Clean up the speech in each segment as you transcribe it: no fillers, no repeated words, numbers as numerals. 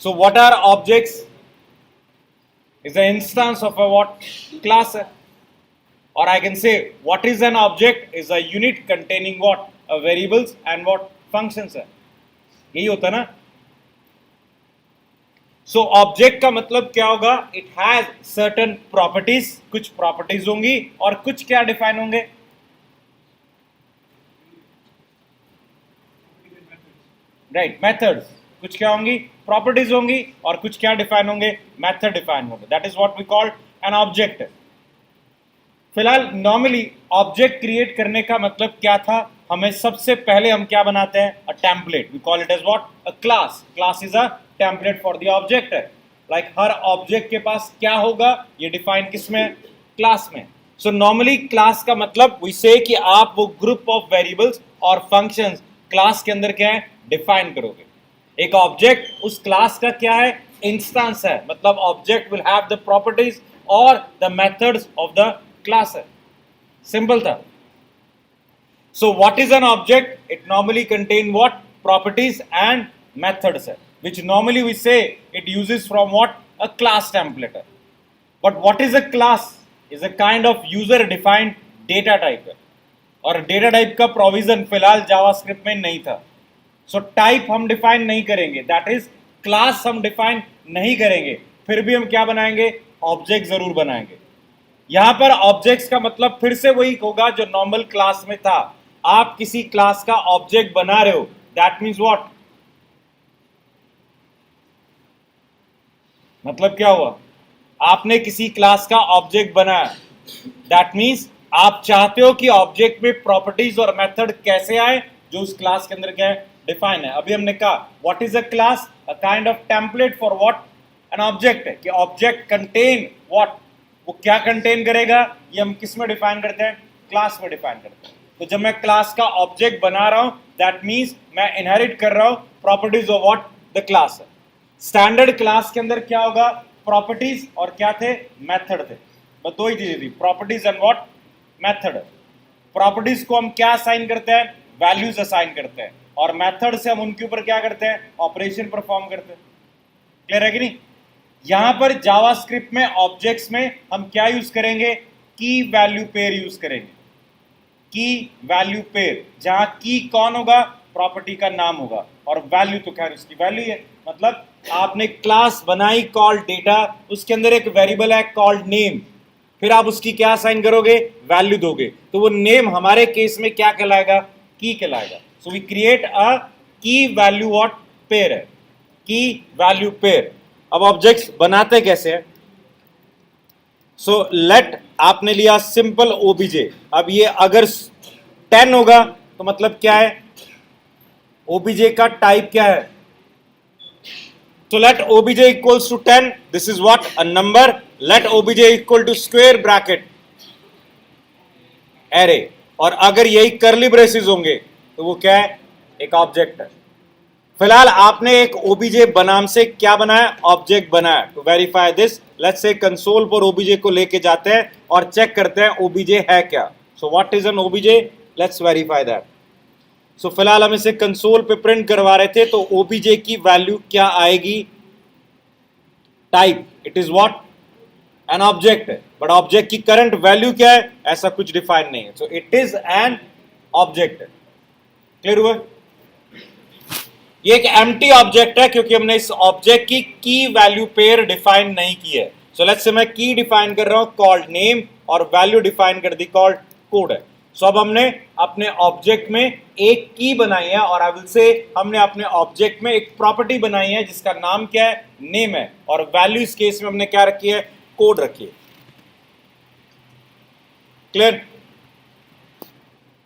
So what are objects? Is an instance of a what? Class. Or I can say what is an object is a unit containing what? A variables and what? Functions है. यही होता ना. So object का मतलब क्या होगा? It has certain properties. कुछ properties होंगी और कुछ क्या define होंगे? Right, methods. कुछ क्या होंगी? Properties होंगी और कुछ क्या define होंगे? Method define होंगे. That is what we call an object. फिलहाल नॉर्मली ऑब्जेक्ट क्रिएट करने का मतलब क्या था? हमें सबसे पहले हम क्या बनाते हैं? A template. We call it as what? A class. Class is a template for the object. Like हर ऑब्जेक्ट के पास क्या होगा? ये डिफाइन किस में? क्लास में. सो नॉर्मली क्लास का मतलब वी से कि आप वो ग्रुप ऑफ वेरिएबल्स और फंक्शंस क्लास के अंदर क्या है? डिफाइन करोगे. एक ऑब्जेक्ट उस क्लास का क्या है? इंस्टेंस है. मतलब object will have the properties और the methods of the class है. सिंपल था. So what is an object? It normally contain what? Properties and methods है, which normally we say it uses from what? A class template. But what is a class? Is a kind of user defined data type है. और data type का provision फिलहाल JavaScript में नहीं था. So type हम define नहीं करेंगे. दैट इज क्लास हम डिफाइन नहीं करेंगे. फिर भी हम क्या बनाएंगे? ऑब्जेक्ट जरूर बनाएंगे. यहां पर ऑब्जेक्ट्स का मतलब फिर से वही होगा जो नॉर्मल क्लास में था. आप किसी क्लास का ऑब्जेक्ट बना रहे हो. That means what? मतलब क्या हुआ? आपने किसी क्लास का ऑब्जेक्ट बनाया. दैट मीन्स आप चाहते हो कि ऑब्जेक्ट में प्रॉपर्टीज और मेथड कैसे आए जो उस क्लास के अंदर क्या है? डिफाइन है. अभी हमने कहा what is a class? A kind of template for what? An object है कि ऑब्जेक्ट कंटेन व्हाट? वो क्या कंटेन करेगा? ये हम किस में डिफाइन करते हैं? क्लास में डिफाइन करते हैं. तो जब मैं क्लास का ऑब्जेक्ट बना रहा हूं दैट मीन्स मैं इनहेरिट कर रहा हूं properties of what? The class. Standard class के अंदर क्या होगा? प्रॉपर्टीज और क्या थे? मेथड थे. बस दो ही चीजें थी, properties and what? Method. Properties को हम क्या असाइन करते हैं? वैल्यूज असाइन करते हैं. और मेथड से हम उनके ऊपर क्या करते हैं? ऑपरेशन परफॉर्म करते हैं. क्लियर है कि नहीं? यहां पर जावास्क्रिप्ट में ऑब्जेक्ट्स में हम क्या यूज करेंगे? की वैल्यू पेयर यूज करेंगे. की वैल्यू पेयर. जहां की कौन होगा? प्रॉपर्टी का नाम होगा और वैल्यू तो खैर उसकी वैल्यू है. मतलब आपने क्लास बनाई कॉल्ड डेटा, उसके अंदर एक वेरिएबल है कॉल्ड नेम. फिर आप उसकी क्या असाइन करोगे? वैल्यू दोगे. तो वो नेम हमारे केस में क्या कहलाएगा? की कहलाएगा. सो वी क्रिएट अ की वैल्यू व्हाट? पेयर है. की वैल्यू पेयर. अब ऑब्जेक्ट्स बनाते कैसे हैं? सो लेट आपने लिया सिंपल ओबीजे. अब ये अगर 10 होगा तो मतलब क्या है? ओबीजे का टाइप क्या है? So let obj equals to 10. This is what? A number. Let obj equal to square bracket array. और अगर यही कर्ली ब्रेसेस होंगे तो वो क्या है? एक ऑब्जेक्ट है. फिलहाल आपने एक obj बनाम से क्या बनाया? ऑब्जेक्ट बनाया. To verify this let's say console पर obj को लेके जाते हैं और चेक करते हैं obj है क्या. So what is an obj? Let's verify that. So फिलहाल हम इसे कंसोल पे प्रिंट करवा रहे थे. तो obj की वैल्यू क्या आएगी? Type. It is what? An object है. बट ऑब्जेक्ट की करंट वैल्यू क्या है? ऐसा कुछ डिफाइन नहीं है. So it is an object. Clear हुआ? ये एक एम्प्टी ऑब्जेक्ट है क्योंकि हमने इस ऑब्जेक्ट की वैल्यू पेयर डिफाइन नहीं की है. सो लेट्स से मैं की डिफाइन कर रहा हूं कॉल्ड नेम और वैल्यू डिफाइन कर दी कॉल्ड कोड है. सो अब हमने अपने ऑब्जेक्ट में एक की बनाई है और आई विल से हमने अपने ऑब्जेक्ट में एक प्रॉपर्टी बनाई है जिसका नाम क्या है? नेम है. और वैल्यू इस केस में हमने क्या रखी है? कोड रखी है. क्लियर?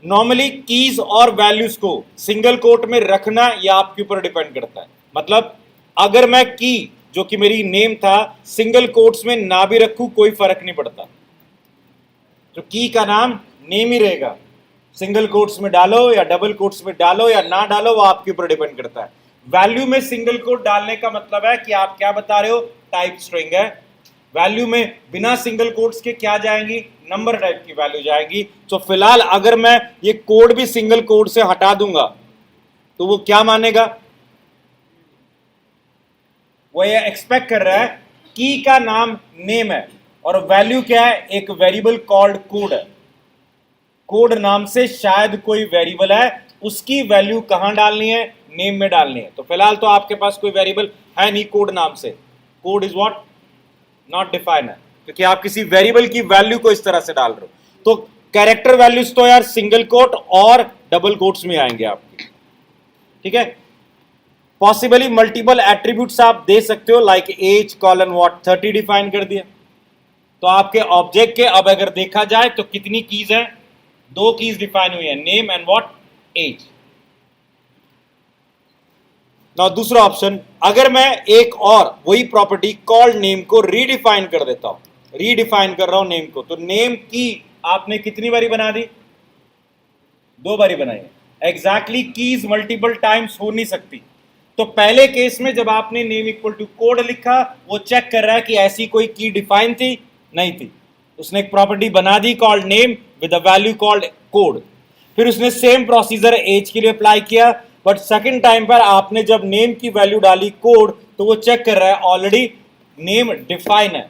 नॉर्मली कीज और वैल्यूज को सिंगल कोट में रखना या आपके ऊपर डिपेंड करता है. मतलब अगर मैं की जो कि मेरी नेम था सिंगल कोट्स में ना भी रखूं कोई फर्क नहीं पड़ता. तो की का नाम नेम ही रहेगा. सिंगल कोट्स में डालो या डबल कोट्स में डालो या ना डालो वो आपके ऊपर डिपेंड करता है. वैल्यू में सिंगल कोट डालने का मतलब है कि आप क्या बता रहे हो? टाइप स्ट्रिंग है. वैल्यू में बिना सिंगल कोट्स के क्या जाएंगी? नंबर टाइप की वैल्यू जाएगी. तो फिलहाल अगर मैं ये कोड भी सिंगल कोड से हटा दूंगा तो वो क्या मानेगा? वो ये एक्सपेक्ट कर रहा है की का नाम नेम है और वैल्यू क्या है, एक वेरिएबल कॉल्ड कोड है। कोड नाम से शायद कोई वेरिएबल है, उसकी वैल्यू कहां डालनी है, नेम में डालनी है। तो फिलहाल तो आपके पास कोई वेरिएबल है नहीं कोड नाम से, code is what not define है, क्योंकि आप किसी वेरिएबल की वैल्यू को इस तरह से डाल रहे हो। तो कैरेक्टर वैल्यूज तो यार सिंगल कोट और डबल कोट्स में आएंगे आपके, ठीक है। पॉसिबली मल्टीपल एट्रीब्यूट्स आप दे सकते हो, like as colon what 30 define कर दिया। तो आपके ऑब्जेक्ट के अब अगर देखा जाए तो कितनी कीज हैं, 2 कीज डिफाइन हुई है, name and what age. Now दूसरा ऑप्शन, अगर मैं एक और वही प्रॉपर्टी कॉल्ड नेम को रीडिफाइन कर देता हूं, रीडिफाइन कर रहा हूं नेम को, तो नेम की आपने कितनी बारी बना दी, 2 बारी बनाई है। एग्जैक्टली कीज मल्टीपल टाइम्स हो नहीं सकती। तो पहले केस में जब आपने नेम इक्वल टू कोड लिखा, वो चेक कर रहा है कि ऐसी कोई की डिफाइन थी, नहीं थी। उसने एक प्रॉपर्टी बना दी called name with a value called code. फिर उसने सेम प्रोसीजर एज के लिए अप्लाई किया, बट सेकंड टाइम पर आपने जब नेम की वैल्यू डाली कोड, तो वो चेक कर रहा है ऑलरेडी नेम डिफाइन है,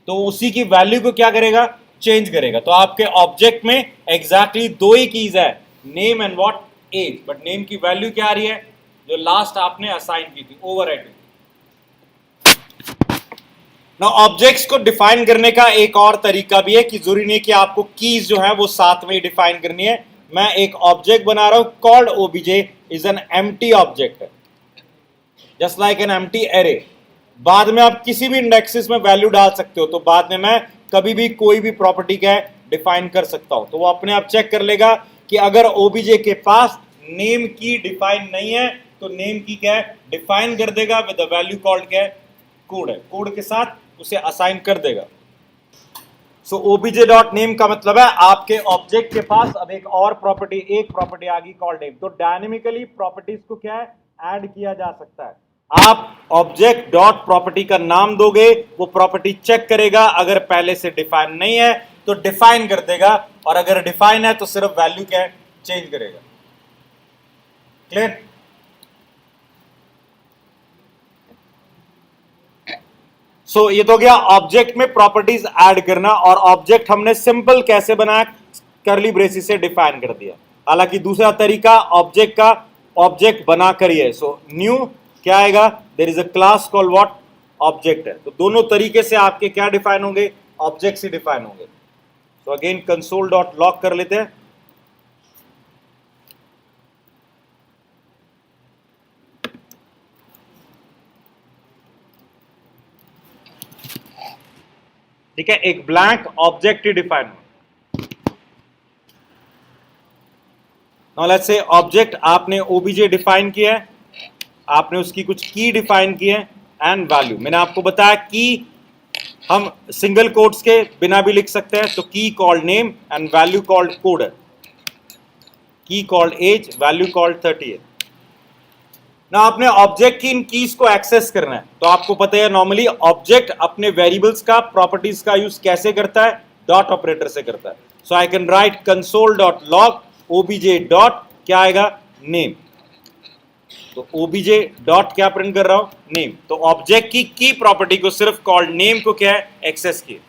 तो उसी की वैल्यू को क्या करेगा, चेंज करेगा। तो आपके ऑब्जेक्ट में एग्जैक्टली 2 ही कीज है, name and what age, but name की वैल्यू क्या आ रही है, जो लास्ट आपने असाइन की थी, ओवरराइटिंग। नाउ ऑब्जेक्ट्स को डिफाइन करने का एक और तरीका भी है कि जरूरी नहीं कि आपको कीज जो है वो साथ में ही डिफाइन करनी है। मैं एक ऑब्जेक्ट बना रहा हूं called OBJ is an empty object है, just like an empty array. बाद में आप किसी भी इंडेक्सेस में वैल्यू डाल सकते हो, तो बाद में मैं कभी भी कोई भी प्रॉपर्टी क्या है डिफाइन कर सकता हूं। तो वो अपने आप चेक कर लेगा कि अगर ओबीजे के पास नेम की डिफाइन नहीं है, तो नेम की क्या है डिफाइन कर देगा विद द वैल्यू कॉल्ड क्या है कोड है, कोड के साथ उसे असाइन कर देगा। सो ओबीजे डॉट नेम का मतलब है आपके ऑब्जेक्ट के पास अब एक और प्रॉपर्टी, एक प्रॉपर्टी आ गई कॉल्ड नेम। तो डायनेमिकली प्रॉपर्टीज को क्या है ऐड किया जा सकता है। आप ऑब्जेक्ट डॉट प्रॉपर्टी का नाम दोगे, वो प्रॉपर्टी चेक करेगा, अगर पहले से डिफाइन नहीं है तो डिफाइन कर देगा, और अगर डिफाइन है तो सिर्फ वैल्यू क्या है चेंज करेगा। क्लियर? सो ये तो गया ऑब्जेक्ट में प्रॉपर्टीज ऐड करना, और ऑब्जेक्ट हमने सिंपल कैसे बनाया, करली ब्रेसिस से डिफाइन कर दिया। हालांकि दूसरा तरीका ऑब्जेक्ट का ऑब्जेक्ट बना करिए। सो न्यू क्या आएगा, there is a class called what object है। तो दोनों तरीके से आपके क्या डिफाइन होंगे, ऑब्जेक्ट से डिफाइन होंगे। So again console dot log कर लेते हैं। ठीक है, एक ब्लैंक ऑब्जेक्ट ही डिफाइन हो। नाउ लेट्स से ऑब्जेक्ट आपने ओबीजे डिफाइन किया है, आपने उसकी कुछ की डिफाइन की है एंड वैल्यू। मैंने आपको बताया की हम सिंगल कोट्स के बिना भी लिख सकते हैं। तो की called name and value called code है, की कॉल्ड एज, वैल्यू कॉल्ड 30 है। ना आपने ऑब्जेक्ट की इन कीज को एक्सेस करना है, तो आपको पता है नॉर्मली ऑब्जेक्ट अपने वेरिएबल्स का प्रॉपर्टीज का यूज कैसे करता है, डॉट ऑपरेटर से करता है। So I can write console dot log OBJ dot क्या आएगा नेम। तो ओबीजे डॉट क्या प्रिंट कर रहा हूं, नेम। तो ऑब्जेक्ट की प्रॉपर्टी को सिर्फ कॉल्ड नेम को क्या है एक्सेस किया।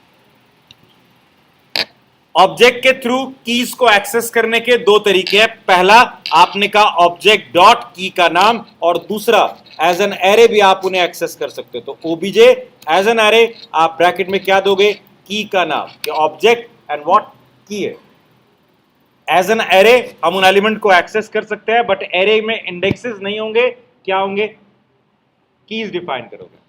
ऑब्जेक्ट के थ्रू कीज को एक्सेस करने के 2 तरीके हैं। पहला आपने कहा ऑब्जेक्ट डॉट की का नाम, और दूसरा एज एन एरे भी आप उन्हें एक्सेस कर सकते हो। तो ओबीजे एज एन एरे आप ब्रैकेट में क्या दोगे, की का नाम, ऑब्जेक्ट एंड व्हाट की है। एज एन एरे हम उन एलिमेंट को एक्सेस कर सकते हैं, बट एरे में इंडेक्सेस नहीं होंगे, क्या होंगे, कीज डिफाइन करोगे।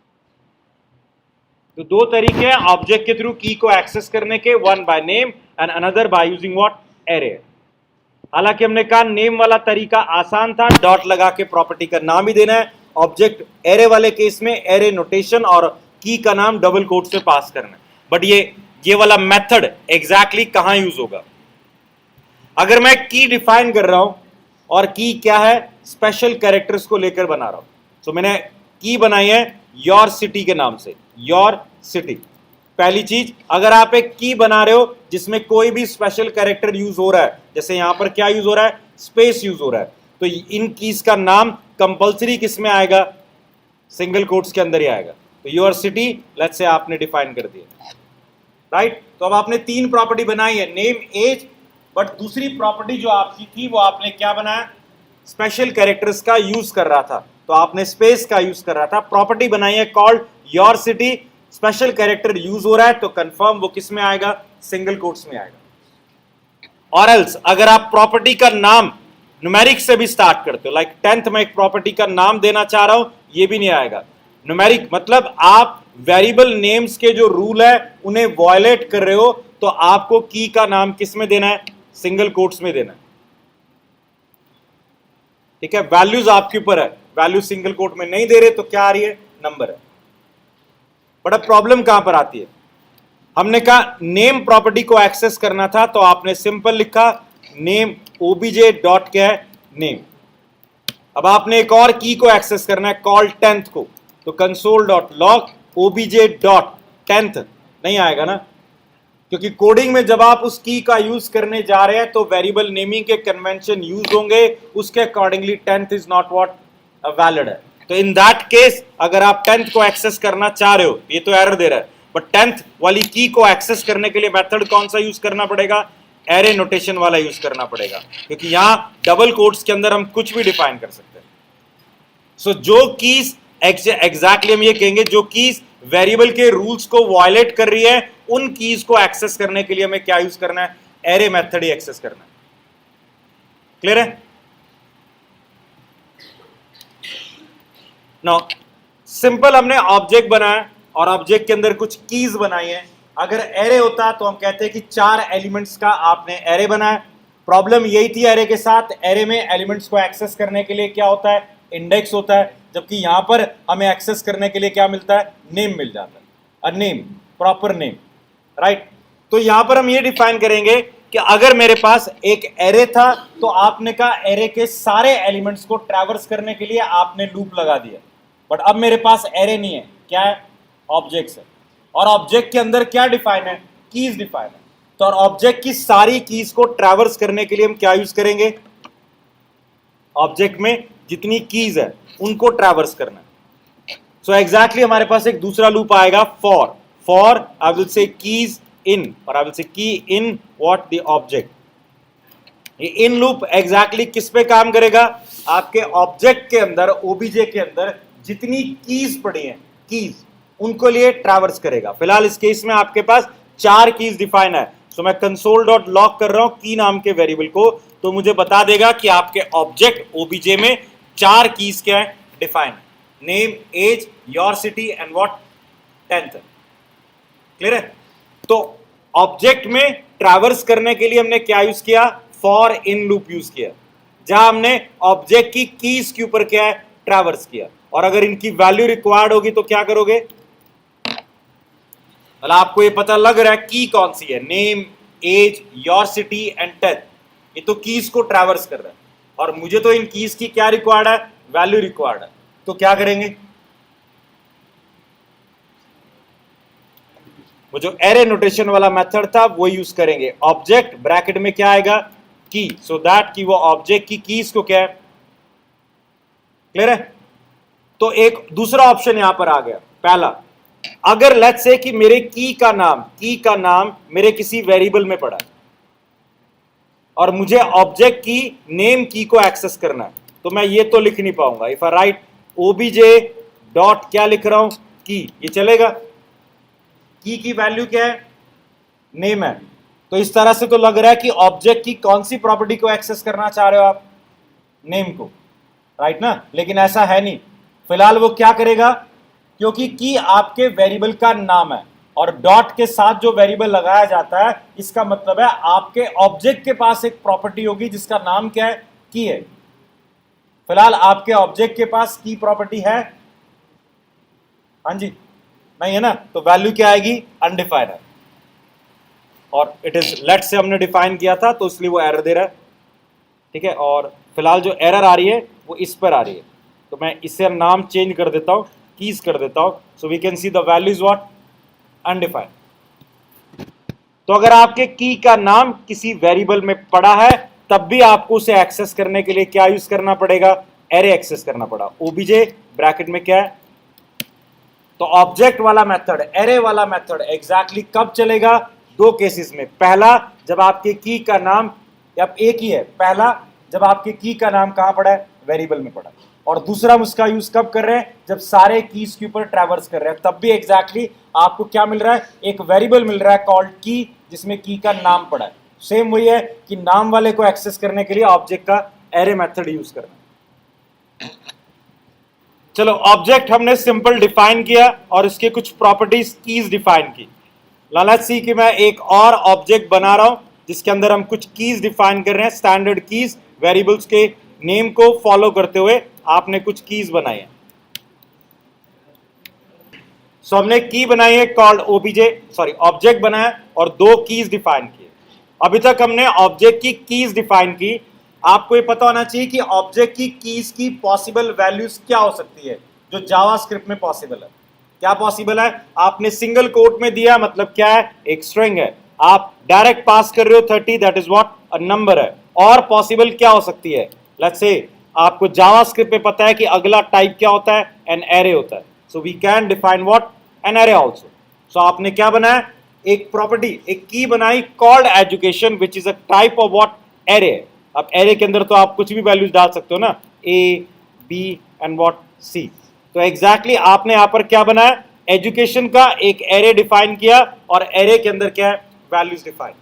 तो 2 तरीके हैं ऑब्जेक्ट के थ्रू की को एक्सेस करने के, one by name and another by using what array. हालांकि हमने कहा नेम वाला तरीका आसान था, डॉट लगा के प्रॉपर्टी का नाम ही देना है। ऑब्जेक्ट एरे वाले केस में एरे नोटेशन और की का नाम डबल कोट से पास करना है। बट ये वाला मेथड एग्जैक्टली कहां यूज होगा, अगर मैं की डिफाइन कर रहा हूं और की क्या है स्पेशल कैरेक्टर्स को लेकर बना रहा हूं। तो मैंने की बनाई है योर सिटी के नाम से, योर सिटी। पहली चीज, अगर आप एक की बना रहे हो जिसमें कोई भी स्पेशल कैरेक्टर यूज हो रहा है, जैसे यहां पर क्या यूज हो रहा है, स्पेस यूज हो रहा है, तो इन कीज का नाम कंपलसरी किस में आएगा, सिंगल कोट्स के अंदर ही आएगा। तो योर सिटी लेट्स से आपने डिफाइन कर दिया, राइट। तो अब आपने 3 प्रॉपर्टी बनाई है, नेम, एज, बट दूसरी प्रॉपर्टी जो आपकी थी वो आपने क्या बनाया, स्पेशल कैरेक्टर्स का यूज कर रहा था, तो आपने स्पेस का यूज कर रहा था। प्रॉपर्टी बनाई है called your city, special character use हो रहा है तो कंफर्म वो किस में आएगा, सिंगल कोट्स में आएगा। और एल्स अगर आप प्रॉपर्टी का नाम न्यूमेरिक से भी स्टार्ट करते हो, लाइक 10th में एक प्रॉपर्टी का नाम देना चाह रहा हूं, ये भी नहीं आएगा। न्यूमेरिक मतलब आप वेरिएबल नेम्स के जो रूल है उन्हें वायलेट कर रहे हो, तो आपको की का नाम किस में देना है, सिंगल कोट्स में देना है, ठीक है। वैल्यूज आपके ऊपर है, वैल्यू सिंगल कोट में नहीं दे रहे तो क्या आ रही है, नंबर है। बड़ा प्रॉब्लम कहां पर आती है, हमने कहा नेम प्रॉपर्टी को एक्सेस करना था तो आपने सिंपल लिखा नेम ओबीजे डॉट क्या है, नेम। अब आपने एक और की को एक्सेस करना है कॉल 10th को, तो console dot log OBJ dot 10th नहीं आएगा ना, क्योंकि कोडिंग में जब आप उस की का यूज करने जा रहे हैं तो वेरिएबल नेमिंग के कन्वेंशन यूज होंगे, उसके accordingly 10th is not what valid है। तो इन दैट केस अगर आप 10th को एक्सेस करना चाह रहे हो, ये तो एरर दे रहा है, बट 10th वाली की को एक्सेस करने के लिए मेथड कौन सा यूज करना पड़ेगा, एरे नोटेशन वाला यूज करना पड़ेगा, क्योंकि यहां डबल कोट्स के अंदर हम कुछ भी डिफाइन कर सकते हैं। सो जो कीज एग्जैक्टली हम ये कहेंगे जो कीज वेरिएबल के रूल्स को वायलेट कर रही है, उन कीज को एक्सेस करने के लिए हमें क्या यूज करना है, एरे मेथड ही एक्सेस करना है। क्लियर है? नो सिंपल हमने ऑब्जेक्ट बनाया और ऑब्जेक्ट के अंदर कुछ कीज बनाई है। अगर एरे होता तो हम कहते हैं कि 4 एलिमेंट्स का आपने एरे बनाया। प्रॉब्लम यही थी एरे के साथ, एरे में एलिमेंट्स को एक्सेस करने के लिए क्या होता है, इंडेक्स होता है, जबकि यहां पर हमें एक्सेस करने के लिए क्या मिलता है, नेम मिल जाता है, a name, proper name, right. तो यहां पर हम ये डिफाइन करेंगे कि अगर मेरे पास एक एरे था तो आपने कहा एरे के सारे एलिमेंट्स को ट्रैवर्स करने के लिए आपने लूप लगा दिया, बट अब मेरे पास एरे नहीं है, क्या है, ऑब्जेक्ट्स है। और ऑब्जेक्ट के अंदर क्या डिफाइन है, कीज डिफाइन है। तो और ऑब्जेक्ट की सारी कीज को ट्रैवर्स करने के लिए हम क्या यूज करेंगे, ऑब्जेक्ट में जितनी कीज है उनको ट्रैवर्स करना है। सो एग्जैक्टली हमारे पास एक दूसरा लूप आएगा for I will say keys इन, और आई विल से की इन व्हाट, द ऑब्जेक्ट। ये इन लूप एग्जैक्टली किस पे काम करेगा, आपके ऑब्जेक्ट के अंदर, ओबीजे के अंदर जितनी कीज पड़ी हैं, कीज उनको लिए ट्रैवर्स करेगा। फिलहाल इस केस में आपके पास 4 कीज डिफाइन है। सो मैं कंसोल डॉट लॉग कर रहा हूं की नाम के वेरिएबल को, तो मुझे बता देगा कि आपके ऑब्जेक्ट ओबीजे में 4 कीज क्या है, डिफाइन है, name, age, your city and what, 10th। Clear है? तो ऑब्जेक्ट में ट्रैवर्स करने के लिए हमने क्या यूज किया, फॉर इन लूप यूज किया, जहां हमने ऑब्जेक्ट की कीज के ऊपर क्या है, ट्रैवर्स किया। और अगर इनकी वैल्यू रिक्वायर्ड होगी तो क्या करोगे, मतलब आपको ये पता लग रहा है की कौन सी है, name, age, your city and 10th, ये तो कीज को ट्रैवर्स कर रहा है, और मुझे तो इन कीज की क्या रिक्वायर्ड है, वैल्यू रिक्वायर्ड है। तो क्या करेंगे, वो जो एरे नोटेशन वाला मेथड था वो यूज करेंगे, ऑब्जेक्ट ब्रैकेट में क्या आएगा, की, सो दैट कि वो ऑब्जेक्ट की कीज को क्या है, क्लियर है। तो एक दूसरा ऑप्शन यहां पर आ गया, पहला, अगर लेट्स से कि मेरे की का नाम मेरे किसी वेरिएबल में पड़ा है और मुझे ऑब्जेक्ट की नेम की को एक्सेस करना है, तो मैं ये तो लिख नहीं पाऊंगा। If I right OBJ dot क्या लिख रहा हूं, की, ये चलेगा, की वैल्यू क्या है, नेम है। तो इस तरह से तो लग रहा है कि ऑब्जेक्ट की कौन सी प्रॉपर्टी को एक्सेस करना चाह रहे हो आप, नेम को, राइट ना, लेकिन ऐसा है नहीं। फिलहाल वो क्या करेगा, क्योंकि की आपके वेरिएबल का नाम है और डॉट के साथ जो वेरिएबल लगाया जाता है, इसका मतलब है आपके ऑब्जेक्ट के पास एक प्रॉपर्टी होगी जिसका नाम क्या है, की है। फिलहाल आपके ऑब्जेक्ट के पास की प्रॉपर्टी है, हाँ जी, नहीं है ना, तो वैल्यू क्या आएगी, अनडिफाइंड है, और इट इज लेट से हमने डिफाइन किया था तो इसलिए वो एरर दे रहा है, ठीक है। और फिलहाल जो एरर आ रही है वो इस पर आ रही है, तो मैं इससे नाम चेंज कर देता हूं, कीज कर देता हूं, so we can see the value is what, undefined. तो अगर आपके की का नाम किसी वेरिएबल में पड़ा है तब भी आपको उसे एक्सेस करने के लिए क्या यूज करना पड़ेगा, एरे एक्सेस करना पड़ा, ओबीजे ब्रैकेट में क्या है, तो ऑब्जेक्ट वाला मेथड, एरे वाला मेथड एग्जैक्टली कब चलेगा? दो केसेस में। पहला, जब आपके की का नाम, अब एक ही है, पहला जब आपके की का नाम कहां पड़ा है? वेरिएबल में पड़ा है। और दूसरा हम उसका यूज कब कर रहे हैं? जब सारे कीज के ऊपर ट्रैवर्स कर रहे हैं, तब भी एग्जैक्टली आपको क्या मिल रहा है? एक वेरिएबल मिल रहा है कॉल्ड की, जिसमें की का नाम पड़ा है। सेम वही है कि नाम वाले को एक्सेस करने के लिए ऑब्जेक्ट का एरे मेथड यूज करना। चलो, ऑब्जेक्ट हमने सिंपल डिफाइन किया और इसके कुछ प्रॉपर्टीज कीज डिफाइन की। लेट्स सी कि मैं एक और ऑब्जेक्ट बना रहा हूं जिसके अंदर हम कुछ कीज डिफाइन कर रहे हैं, स्टैंडर्ड कीज, वेरिएबल्स के नेम को फॉलो करते हुए आपने कुछ कीज बनाई है। सो हमने की बनाई है कॉल्ड ओबीजे, सॉरी ऑब्जेक्ट बनाया और दो कीज डिफाइन किए। अभी तक हमने ऑब्जेक्ट की कीज डिफाइन की। आपको ये पता होना चाहिए कि ऑब्जेक्ट की कीज की पॉसिबल वैल्यूज क्या हो सकती है जो जावास्क्रिप्ट में पॉसिबल है। क्या पॉसिबल है? आपने सिंगल कोट में दिया, मतलब क्या है? एक स्ट्रिंग है। आप डायरेक्ट पास कर रहे हो 30, that is what? A number है। और पॉसिबल क्या हो सकती है? लेट्स से आपको जावास्क्रिप्ट में पता है कि अगला टाइप क्या होता है? एन एरे होता है। So we can define what? An array also. So आपने क्या बनाया? एक प्रॉपर्टी, एक की बनाई called education, which is a type of what? Array. अब एरे के अंदर तो आप कुछ भी वैल्यूज डाल सकते हो ना, ए, बी एंड व्हाट? सी। तो एग्जैक्टली आपने यहां पर क्या बनाया? एजुकेशन का एक एरे डिफाइन किया और एरे के अंदर क्या है? Values define.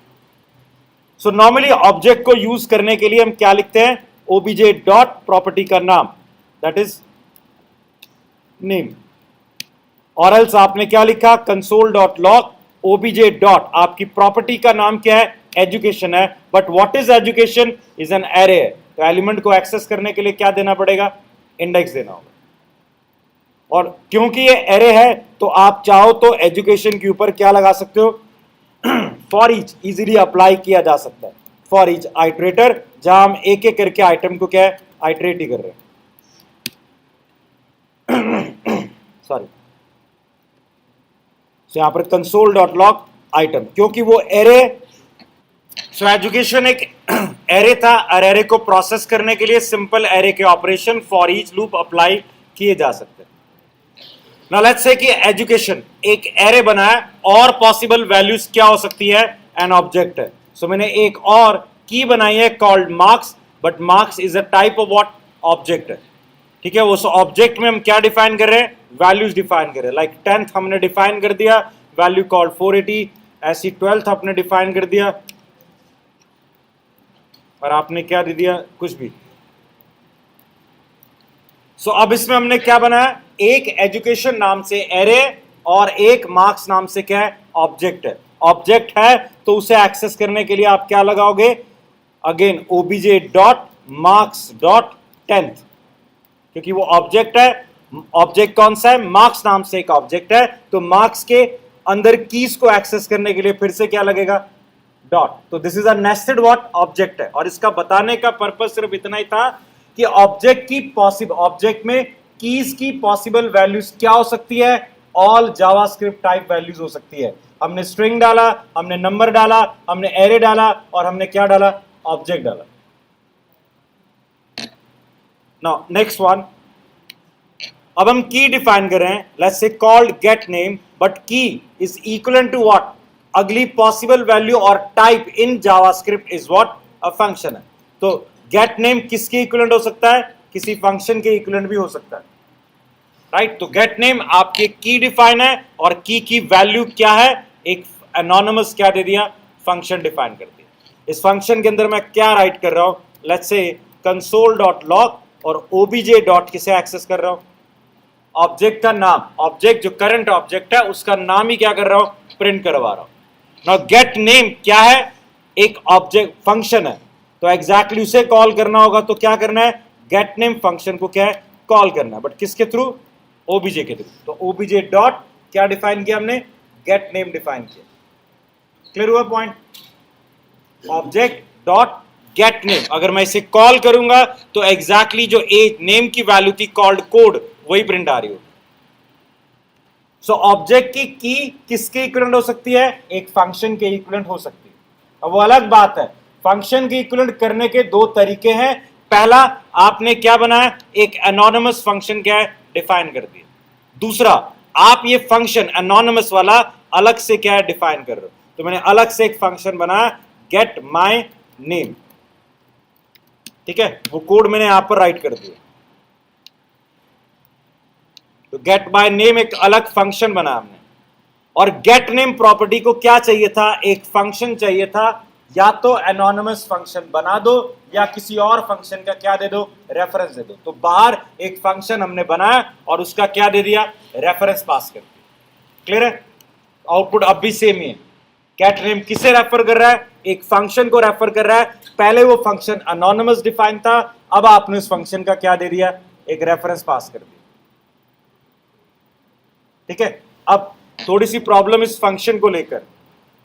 So normally object को यूज करने के लिए हम क्या लिखते हैं? ओबीजे डॉट प्रॉपर्टी का नाम, दैट इज नेम। और एल्स आपने क्या लिखा? Console dot log OBJ dot, आपकी प्रॉपर्टी का नाम क्या है? एजुकेशन है। But what is education? Is an array. तो एलिमेंट को एक्सेस करने के लिए क्या देना पड़ेगा? इंडेक्स देना होगा। और क्योंकि ये एरे है तो आप चाहो तो एजुकेशन के ऊपर क्या लगा सकते हो? फॉर ईच इजीली अप्लाई किया जा सकता है। फॉर ईच आइटरेटर, जहां हम एक एक करके आइटम को क्या है? आइटरेट ही कर रहे हैं। सॉरी, यहां पर कंसोल डॉट लॉग आइटम, क्योंकि वो एरे। सो एजुकेशन एक एरे था और एरे को प्रोसेस करने के लिए सिंपल एरे के operation for each loop apply किए जा सकते हैं। नाउ लेट्स से कि एजुकेशन एक एरे बनाया और पॉसिबल वैल्यूज क्या हो सकती है? एन ऑब्जेक्ट है। सो मैंने एक और की बनाई है called marks, but marks is a type of what? Object है। ठीक है, वो ऑब्जेक्ट में हम क्या डिफाइन कर रहे हैं? वैल्यूज डिफाइन कर रहे हैं। लाइक 10th हमने डिफाइन कर दिया, वैल्यू कॉल्ड 480। ऐसी 12th आपने डिफाइन कर दिया और आपने क्या दे दिया? कुछ भी। सो अब इसमें हमने क्या बनाया? एक एजुकेशन नाम से एरे और एक मार्क्स नाम से क्या है? ऑब्जेक्ट है। ऑब्जेक्ट है तो उसे एक्सेस करने के लिए आप क्या लगाओगे? Again OBJ dot marks dot 10th, क्योंकि वो ऑब्जेक्ट है। ऑब्जेक्ट कौन सा है? मार्क्स नाम से एक ऑब्जेक्ट है, तो मार्क्स के अंदर कीज को एक्सेस करने के लिए फिर से क्या लगेगा? डॉट। तो this is a nested what? Object है। और इसका बताने का पर्पज सिर्फ इतना ही था कि ऑब्जेक्ट की पॉसिबल, ऑब्जेक्ट में कीज की पॉसिबल वैल्यूज क्या हो सकती है? ऑल जावास्क्रिप्ट टाइप वैल्यूज हो सकती है। हमने स्ट्रिंग डाला, हमने नंबर डाला, हमने एरे डाला और हमने क्या डाला? ऑब्जेक्ट डाला। नाउ नेक्स्ट वन, अब हम की डिफाइन कर रहे हैं। Let's say called gate name, but की इज इक्वल टू व्हाट? अगली पॉसिबल वैल्यू और type in JavaScript is what? A function है। तो गेट नेम किसके इक्विवेलेंट हो सकता है? किसी फंक्शन के इक्विवेलेंट भी हो सकता है, राइट? तो गेट नेम आपकी की डिफाइन है और की वैल्यू क्या है? एक एनोनिमस क्या दे दिया? फंक्शन डिफाइन कर दिया। इस फंक्शन के अंदर मैं क्या राइट कर रहा हूं? Let's say console dot log और ओबीजे डॉट किसे एक्सेस कर रहा हूं? ऑब्जेक्ट का नाम, ऑब्जेक्ट जो करंट ऑब्जेक्ट है उसका नाम ही क्या कर रहा हूं? प्रिंट करवा रहा हूं। नाउ गेट नेम क्या है? एक ऑब्जेक्ट फंक्शन है, तो एग्जैक्टली उसे कॉल करना होगा। तो क्या करना है? गेट नेम फंक्शन को क्या है? कॉल करना है, बट किसके थ्रू? ओबीजे के थ्रू। तो ओबीजे डॉट क्या डिफाइन किया हमने? गेट नेम डिफाइन किया। क्लियर हुआ point? Object dot gate name, अगर मैं इसे कॉल करूंगा तो एग्जैक्टली जो ए नेम की वैल्यू थी कॉल्ड कोड, वही प्रिंट आ रही होगी। सो ऑब्जेक्ट की किसके इक्विवेलेंट हो सकती है? एक फंक्शन के इक्विवेलेंट हो सकती है। अब वो अलग बात है, फंक्शन के इक्विवेलेंट करने के दो तरीके हैं। पहला, आपने क्या बनाया? एक एनोनिमस फंक्शन क्या है? डिफाइन कर दिया। दूसरा, आप ये फंक्शन एनोनिमस वाला अलग से क्या है डिफाइन कर रहे हो, तो मैंने अलग से एक फंक्शन बनाया गेट माई नेम, ठीक है, वो कोड मैंने यहां पर राइट कर दिया। तो गेट माई नेम एक अलग फंक्शन बना हमने, और गेट नेम प्रॉपर्टी को क्या चाहिए था, एक फंक्शन चाहिए था, या तो एनोनिमस फंक्शन बना दो या किसी और फंक्शन का क्या दे दो, रेफरेंस दे दो। तो बाहर एक फंक्शन हमने बनाया और उसका क्या दे दिया, रेफरेंस पास कर दिया। क्लियर है? आउटपुट अब भी सेम ही है। गेट नेम किसे रेफर कर रहा है, एक फंक्शन को रेफर कर रहा है। पहले वो फंक्शन एनोनिमस डिफाइन था, अब आपने उस फंक्शन का क्या दे दिया, एक रेफरेंस पास कर दिया। ठीक है, अब थोड़ी सी प्रॉब्लम इस फंक्शन को लेकर,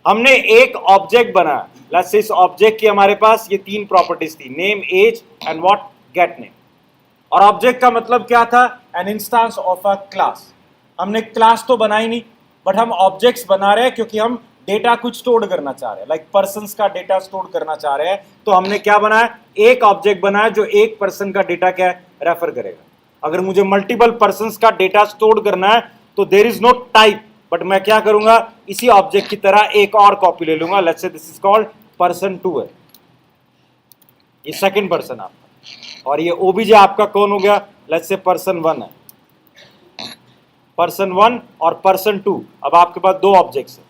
हमने एक ऑब्जेक्ट बनाया, लेट्स से इस ऑब्जेक्ट की हमारे पास ये तीन प्रॉपर्टीज थी, name, age and what, get name. और ऑब्जेक्ट का मतलब क्या था, an instance of a class. हमने क्लास तो बनाई नहीं, बट हम ऑब्जेक्ट्स बना रहे हैं क्योंकि हम डेटा कुछ स्टोर करना चाह रहे हैं, लाइक पर्संस का डेटा स्टोर करना चाह रहे हैं। तो हमने क्या बनाया, एक ऑब्जेक्ट बनाया जो एक पर्सन का डेटा क्या रेफर करेगा। अगर मुझे मल्टीपल पर्संस का डेटा स्टोर करना है तो there is no type, but मैं क्या करूंगा, इसी ऑब्जेक्ट की तरह एक और कॉपी ले लूंगा, let's say this is called person 2 है, ये सेकंड पर्सन आपका, और ये ओबीजे आपका कौन हो गया, लेट्स से पर्सन 1 है, पर्सन 1 और पर्सन 2। अब आपके पास दो ऑब्जेक्ट्स हैं।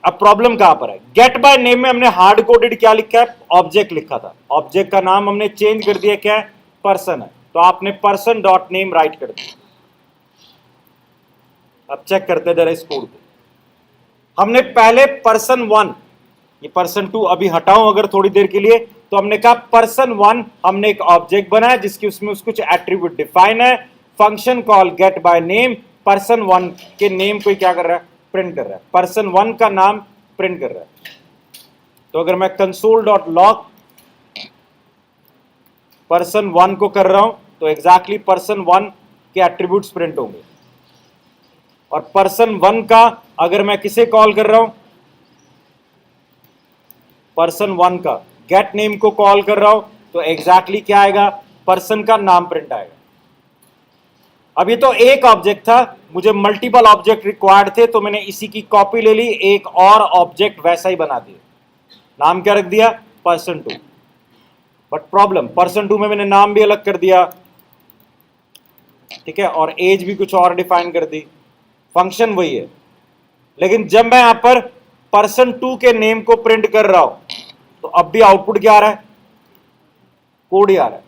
अब प्रॉब्लम कहां पर है, गेट बाय नेम में हमने हार्ड कोडेड क्या लिखा है, ऑब्जेक्ट लिखा था, ऑब्जेक्ट का नाम हमने चेंज कर दिया, क्या है, पर्सन है, तो आपने पर्सन डॉट नेम राइट कर दिया। अब चेक करते हैं जरा इस कोड को। हमने पहले पर्सन 1, ये पर्सन 2 अभी हटाऊं अगर थोड़ी देर के लिए, तो हमने कहा पर्सन 1 हमने एक ऑब्जेक्ट बनाया जिसकी उसमें कुछ एट्रीब्यूट डिफाइन है, function call gate by name, person 1 के नेम को क्या कर रहा है, प्रिंट कर रहा है, पर्सन 1 का नाम प्रिंट कर रहा है। तो अगर मैं कंसोल डॉट लॉग पर्सन 1 को कर रहा हूं तो एग्जैक्टली पर्सन 1 के एट्रीब्यूट्स प्रिंट होंगे। और पर्सन 1 का अगर मैं किसे कॉल कर रहा हूं, पर्सन 1 का गेट नेम को कॉल कर रहा हूं तो एग्जैक्टली क्या आएगा, पर्सन का नाम प्रिंट आएगा। अब ये तो एक ऑब्जेक्ट था, मुझे मल्टीपल ऑब्जेक्ट रिक्वायर्ड थे, तो मैंने इसी की कॉपी ले ली, एक और ऑब्जेक्ट वैसा ही बना दिया, नाम क्या रख दिया, पर्सन 2। बट प्रॉब्लम, पर्सन 2 में मैंने नाम भी अलग कर दिया, ठीक है, और एज भी कुछ और डिफाइन कर दी, फंक्शन वही है। लेकिन जब मैं यहां पर पर्सन 2 के नेम को प्रिंट कर रहा हूं तो अब भी आउटपुट क्या आ रहा है, कोड ही आ रहा है,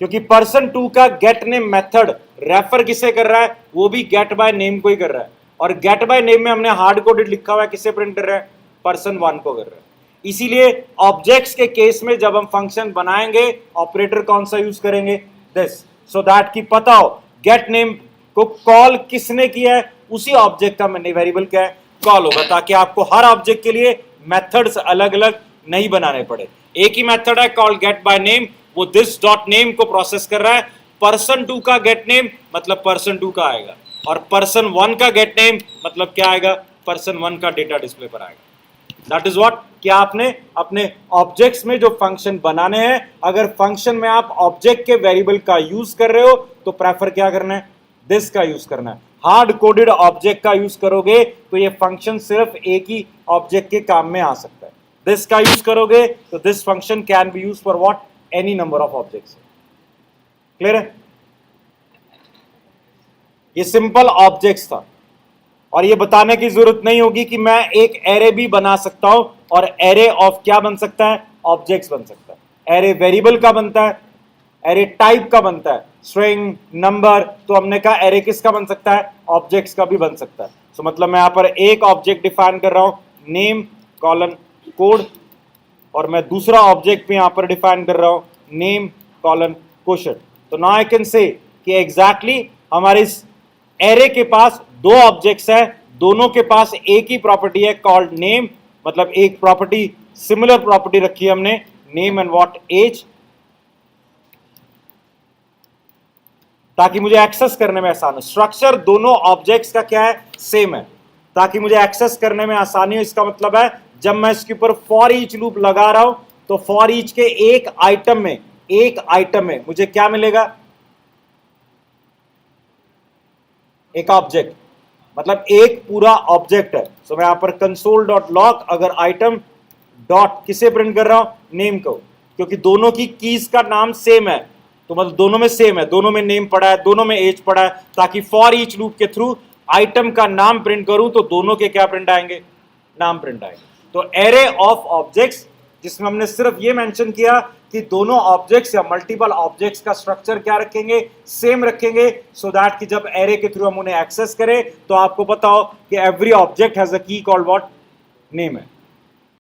क्योंकि पर्सन 2 का गेट नेम मेथड रेफर किसे कर रहा है, वो भी गेट बाय नेम को ही कर रहा है। और गेट बाय नेम में हमने हार्ड कोडेड लिखा हुआ है, किसे प्रिंट कर रहा है, पर्सन 1 को कर रहा है। इसीलिए ऑब्जेक्ट्स के केस में जब हम फंक्शन बनाएंगे ऑपरेटर कौन सा यूज करेंगे, दिस, सो दैट कि पता हो गेट नेम को कॉल किसने किया है, उसी ऑब्जेक्ट का वेरिएबल क्या है, कॉल होगा, ताकि आपको हर ऑब्जेक्ट के लिए मेथड्स अलग अलग नहीं बनाने पड़े। एक ही मेथड है कॉल गेट बाय नेम, वो दिस डॉट नेम को प्रोसेस कर रहा है, पर्सन 2 का गेट नेम मतलब पर्सन 2 का आएगा, और पर्सन 1 का गेट नेम मतलब क्या आएगा, पर्सन 1 का डेटा डिस्प्ले पर आएगा। दैट इज व्हाट, कि आपने अपने ऑब्जेक्ट्स में जो फंक्शन बनाने हैं, अगर फंक्शन में आप ऑब्जेक्ट के वेरिएबल का यूज कर रहे हो तो प्रेफर क्या करना है, दिस का यूज करना है। हार्ड कोडेड ऑब्जेक्ट का यूज करोगे तो ये फंक्शन सिर्फ एक ही ऑब्जेक्ट के काम में आ सकता है, दिस का यूज करोगे तो this function can be use for what, any number of objects. Clear है? ये सिंपल ऑब्जेक्ट्स था, और ये बताने की जरूरत नहीं होगी कि मैं एक एरे भी बना सकता हूं, और एरे ऑफ क्या बन सकता है, ऑब्जेक्ट्स बन सकता है। एरे वेरिएबल का बनता है, एरे टाइप का बनता है, स्ट्रिंग, नंबर, तो हमने कहा एरे किसका बन सकता है, ऑब्जेक्ट्स का भी बन सकता है। सो मतलब मैं यहां पर एक ऑब्जेक्ट डिफाइन कर रहा हूं, नेम कॉलन कोड, और मैं दूसरा ऑब्जेक्ट भी यहां पर डिफाइन कर रहा हूं, नेम कॉलन क्वोशंट। तो नाउ आई कैन से कि एग्जैक्टली हमारे इस एरे के पास दो ऑब्जेक्ट्स है, दोनों के पास एक ही प्रॉपर्टी है कॉल्ड नेम, मतलब एक प्रॉपर्टी, सिमिलर प्रॉपर्टी रखी है हमने, नेम एंड व्हाट, एज, ताकि मुझे एक्सेस करने में आसान हो। स्ट्रक्चर दोनों ऑब्जेक्ट्स का क्या है, सेम है, ताकि मुझे एक्सेस करने में आसानी हो। इसका मतलब है जब मैं इसके ऊपर फॉर ईच लूप लगा रहा हूं तो फॉर ईच के एक आइटम में मुझे क्या मिलेगा, एक ऑब्जेक्ट मतलब एक पूरा ऑब्जेक्ट है। सो मैं यहां पर कंसोल डॉट लॉग अगर आइटम डॉट किसे प्रिंट कर रहा हूं, नेम को, क्योंकि दोनों की कीज का नाम सेम है, तो मतलब दोनों में सेम है, दोनों में नेम पड़ा है, दोनों में एज पड़ा है, ताकि फॉर ईच लूप के थ्रू आइटम का नाम प्रिंट करूं तो दोनों के क्या प्रिंट आएंगे, नाम प्रिंट आएंगे। तो एरे ऑफ ऑब्जेक्ट्स जिसमें हमने सिर्फ ये मेंशन किया कि दोनों ऑब्जेक्ट्स या मल्टीपल ऑब्जेक्ट्स का स्ट्रक्चर क्या रखेंगे, सेम रखेंगे, सो दैट कि जब एरे के थ्रू हम उन्हें एक्सेस करें तो आपको पता हो कि एवरी ऑब्जेक्ट हैज अ की कॉल्ड व्हाट, नेम है।